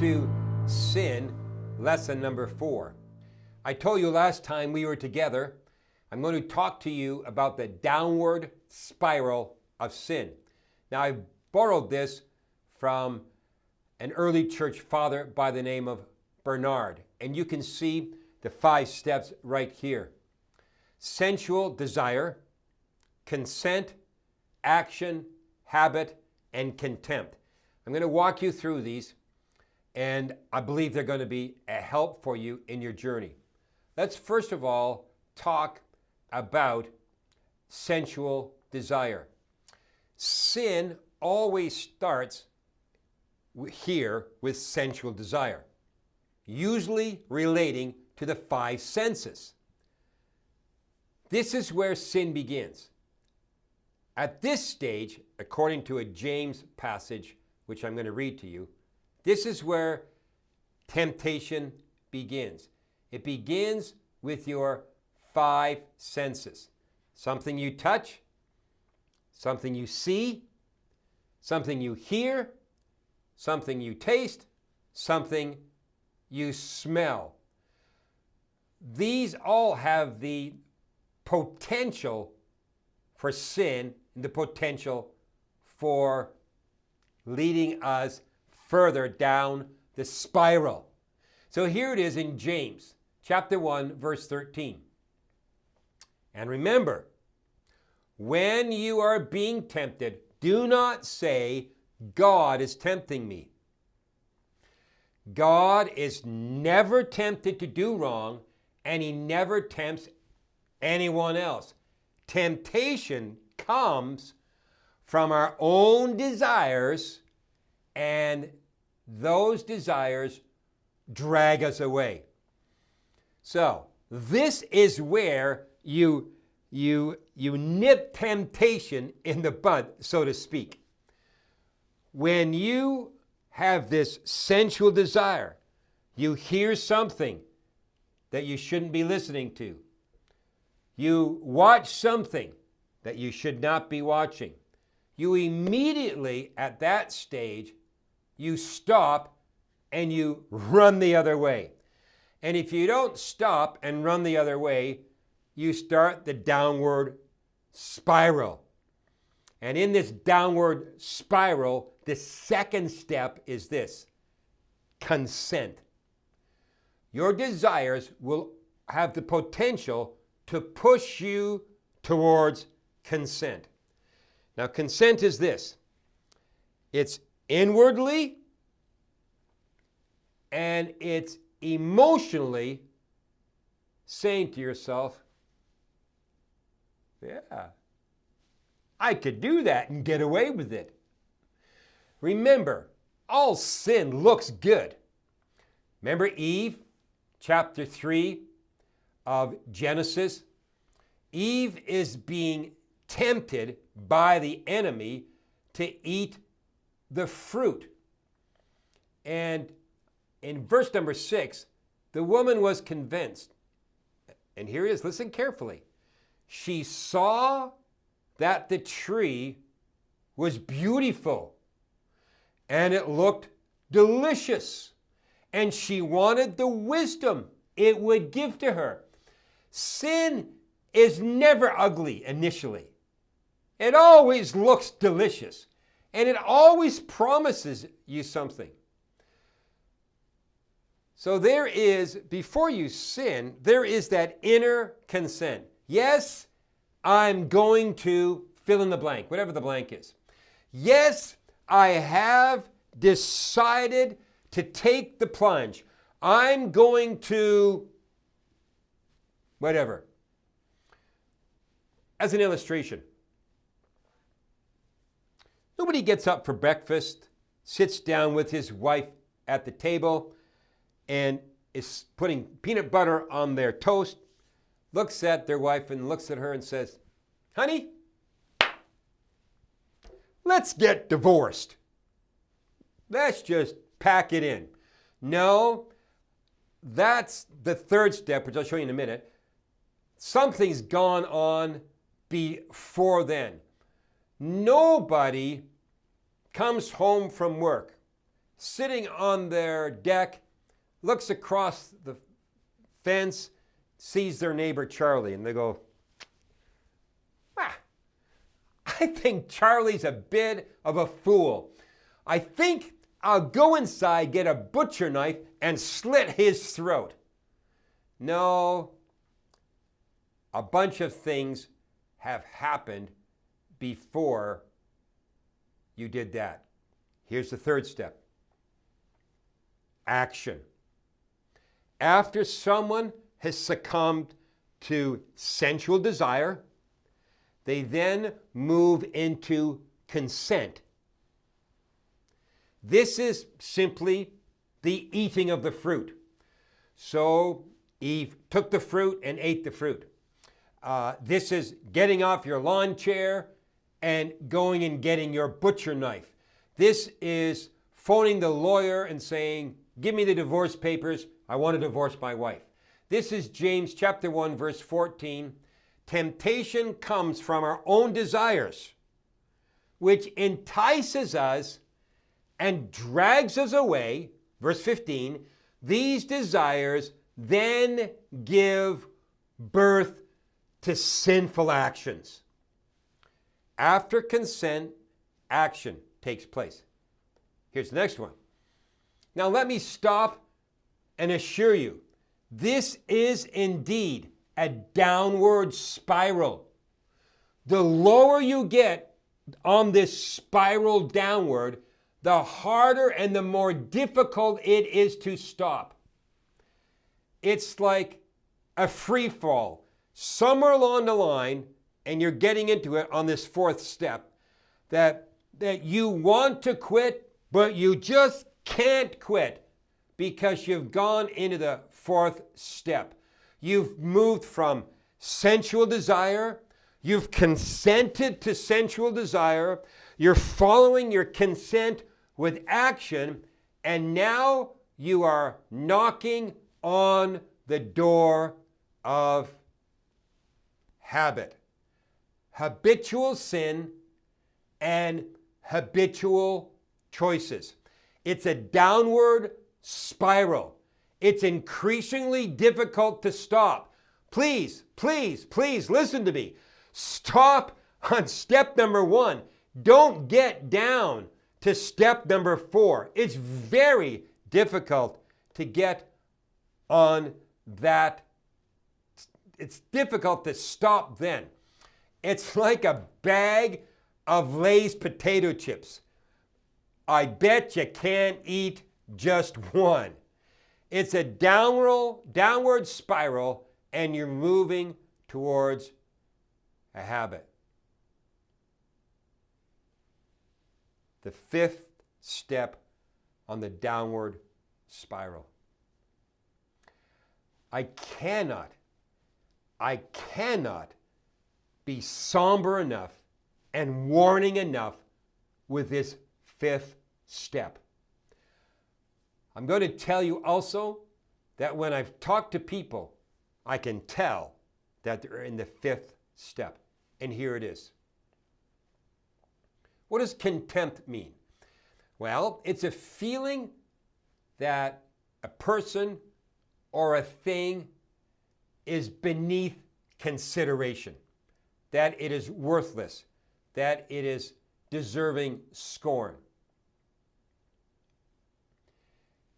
to sin, lesson number 4. I told you last time we were together, I'm going to talk to you about the downward spiral of sin. Now, I borrowed this from an early church father by the name of Bernard, and you can see the 5 steps right here. Sensual desire, consent, action, habit, and contempt. I'm going to walk you through these, and I believe they're going to be a help for you in your journey. Let's first of all talk about sensual desire. Sin always starts here with sensual desire, usually relating to the 5 senses. This is where sin begins. At this stage, according to a James passage, which I'm going to read to you, this is where temptation begins. It begins with your 5 senses. Something you touch, something you see, something you hear, something you taste, something you smell. These all have the potential for sin and the potential for leading us further down the spiral. So here it is in James chapter 1, verse 13. And remember, when you are being tempted, do not say, God is tempting me. God is never tempted to do wrong, and he never tempts anyone else. Temptation comes from our own desires, and those desires drag us away. So this is where you nip temptation in the bud, so to speak. When you have this sensual desire, you hear something that you shouldn't be listening to. You watch something that you should not be watching. You immediately, at that stage, you stop and you run the other way. And if you don't stop and run the other way, you start the downward spiral. And in this downward spiral, the second step is this: consent. Your desires will have the potential to push you towards consent. Now, consent is this: it's inwardly and it's emotionally saying to yourself, yeah, I could do that and get away with it. Remember, all sin looks good. Remember Eve, chapter 3 of Genesis? Eve is being tempted by the enemy to eat the fruit. And in verse number 6, the woman was convinced. And here it is, listen carefully. She saw that the tree was beautiful and it looked delicious, and she wanted the wisdom it would give to her. Sin is never ugly initially. It always looks delicious, and it always promises you something. So there is, before you sin, there is that inner consent. Yes, I'm going to fill in the blank, whatever the blank is. Yes, I have decided to take the plunge. I'm going to, whatever. As an illustration, nobody gets up for breakfast, sits down with his wife at the table, and is putting peanut butter on their toast, looks at their wife and looks at her and says, honey, let's get divorced. Let's just pack it in. No, that's the third step, which I'll show you in a minute. Something's gone on before then. Nobody comes home from work sitting on their deck, looks across the fence, sees their neighbor Charlie, and they go, I think Charlie's a bit of a fool. I think I'll go inside, get a butcher knife, and slit his throat. No, a bunch of things have happened before you did that. Here's the third step. Action. After someone has succumbed to sensual desire, they then move into consent. This is simply the eating of the fruit. So Eve took the fruit and ate the fruit. This is getting off your lawn chair and going and getting your butcher knife. This is phoning the lawyer and saying, give me the divorce papers. I want to divorce my wife. This is James chapter 1, verse 14. Temptation comes from our own desires, which entices us and drags us away. Verse 15, these desires then give birth to sinful actions. After consent, action takes place. Here's the next one. Now let me stop and assure you, this is indeed a downward spiral. The lower you get on this spiral downward, the harder and the more difficult it is to stop. It's like a free fall. Somewhere along the line, and you're getting into it on this fourth step, that you want to quit, but you just can't quit because you've gone into the fourth step. You've moved from sensual desire, you've consented to sensual desire, you're following your consent with action, and now you are knocking on the door of habit. Habitual sin and habitual choices. It's a downward spiral. It's increasingly difficult to stop. Please, please, please listen to me. Stop on step number 1. Don't get down to step number 4. It's very difficult to get on that. It's difficult to stop then. It's like a bag of Lay's potato chips. I bet you can't eat just one. It's a downward spiral, and you're moving towards a habit. The fifth step on the downward spiral. I cannot be somber enough and warning enough with this fifth step. I'm going to tell you also that when I've talked to people, I can tell that they're in the fifth step. And here it is. What does contempt mean? Well, it's a feeling that a person or a thing is beneath consideration, that it is worthless, that it is deserving scorn.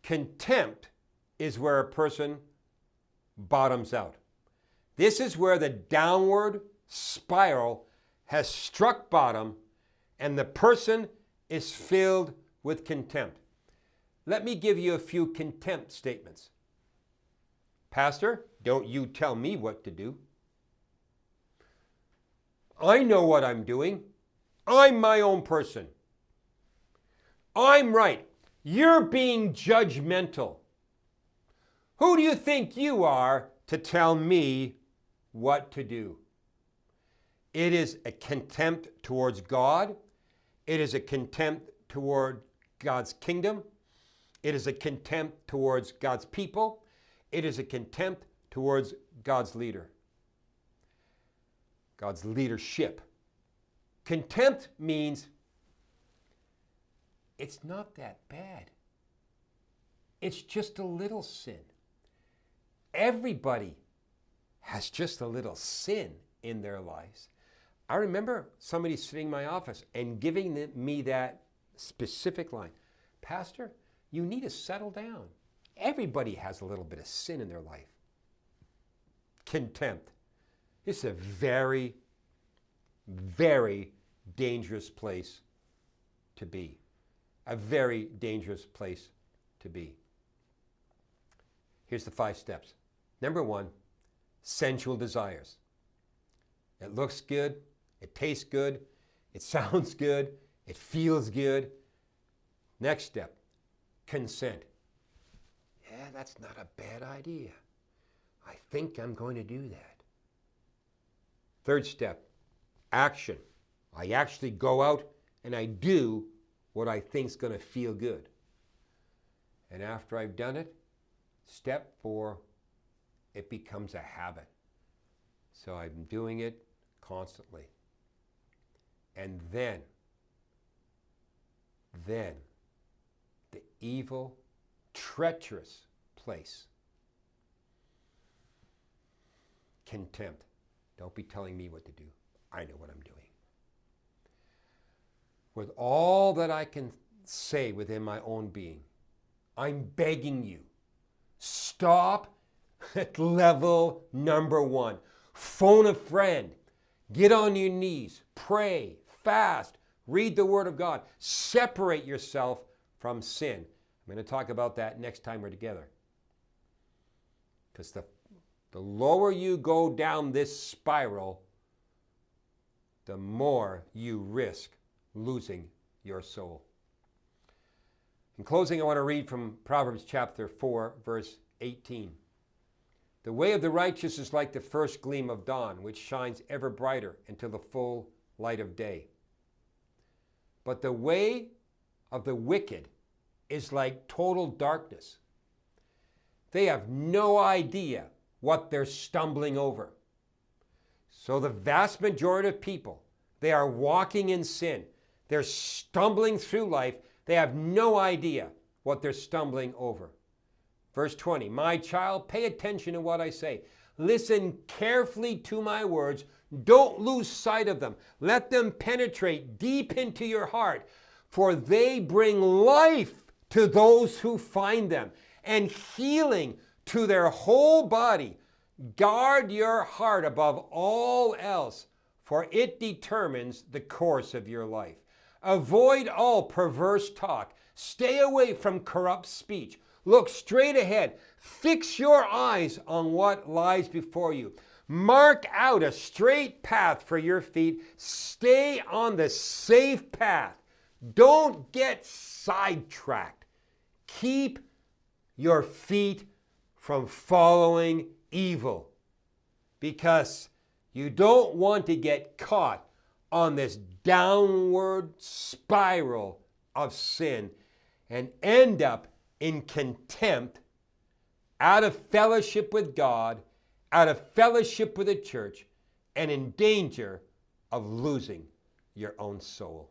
Contempt is where a person bottoms out. This is where the downward spiral has struck bottom and the person is filled with contempt. Let me give you a few contempt statements. Pastor, don't you tell me what to do. I know what I'm doing. I'm my own person. I'm right. You're being judgmental. Who do you think you are to tell me what to do? It is a contempt towards God. It is a contempt toward God's kingdom. It is a contempt towards God's people. It is a contempt towards God's leader, God's leadership. Contempt means it's not that bad. It's just a little sin. Everybody has just a little sin in their lives. I remember somebody sitting in my office and giving me that specific line. Pastor, you need to settle down. Everybody has a little bit of sin in their life. Contempt. It's a very, very dangerous place to be. A very dangerous place to be. Here's the 5 steps. Number 1, sensual desires. It looks good. It tastes good. It sounds good. It feels good. Next step, consent. Yeah, that's not a bad idea. I think I'm going to do that. Third step, action. I actually go out and I do what I think's going to feel good. And after I've done it, step 4, it becomes a habit. So I'm doing it constantly. And then the evil, treacherous place. Contempt. Don't be telling me what to do. I know what I'm doing. With all that I can say within my own being, I'm begging you, stop at level number 1. Phone a friend. Get on your knees. Pray. Fast. Read the Word of God. Separate yourself from sin. I'm going to talk about that next time we're together. Because the lower you go down this spiral, the more you risk losing your soul. In closing, I want to read from Proverbs chapter 4, verse 18. The way of the righteous is like the first gleam of dawn, which shines ever brighter until the full light of day. But the way of the wicked is like total darkness. They have no idea what they're stumbling over. So the vast majority of people, they are walking in sin. They're stumbling through life. They have no idea what they're stumbling over. Verse 20, my child, pay attention to what I say. Listen carefully to my words. Don't lose sight of them. Let them penetrate deep into your heart, for they bring life to those who find them and healing to their whole body. Guard your heart above all else, for it determines the course of your life. Avoid all perverse talk. Stay away from corrupt speech. Look straight ahead. Fix your eyes on what lies before you. Mark out a straight path for your feet. Stay on the safe path. Don't get sidetracked. Keep your feet from following evil, because you don't want to get caught on this downward spiral of sin and end up in contempt, out of fellowship with God, out of fellowship with the church, and in danger of losing your own soul.